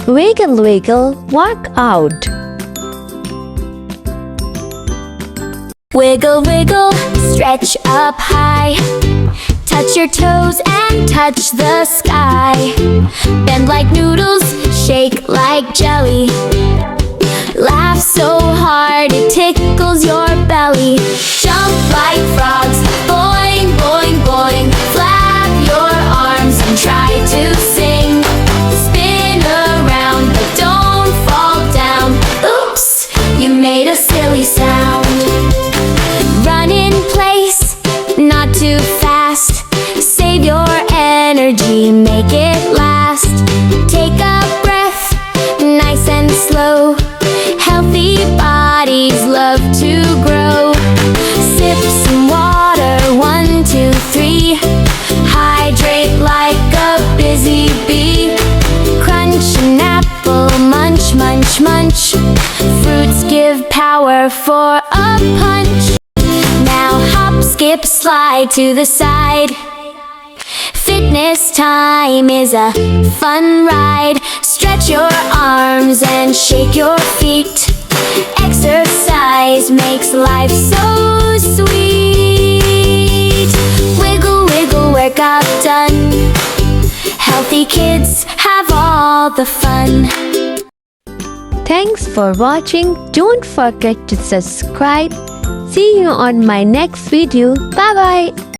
Wiggle, wiggle, work out. Wiggle, wiggle, stretch up high. Touch your toes and touch the sky. Bend like noodles, shake like jelly. Laugh so hard it tickles your belly. Jump like frogs, boing, boing, boing. Flap your arms and try to sing. Spin around but don't fall down. Oops, you made a silly sound. Run in place, not too fast. Save your energy, make it last. Take a breath, nice and slow. Healthy bodies love to grow. Sip some water, 1, 2, 3. Hydrate like a busy bee. Crunch an apple, munch, munch, munch. Fruits give power for a punch. Now hop, skip, slide to the side. Fitness time is a fun ride. Stretch your arms and shake your feet. Exercise makes life so sweet. Wiggle, wiggle, workout done. Healthy kids have all the fun. Thanks for watching. Don't forget to subscribe. See you on my next video. Bye bye.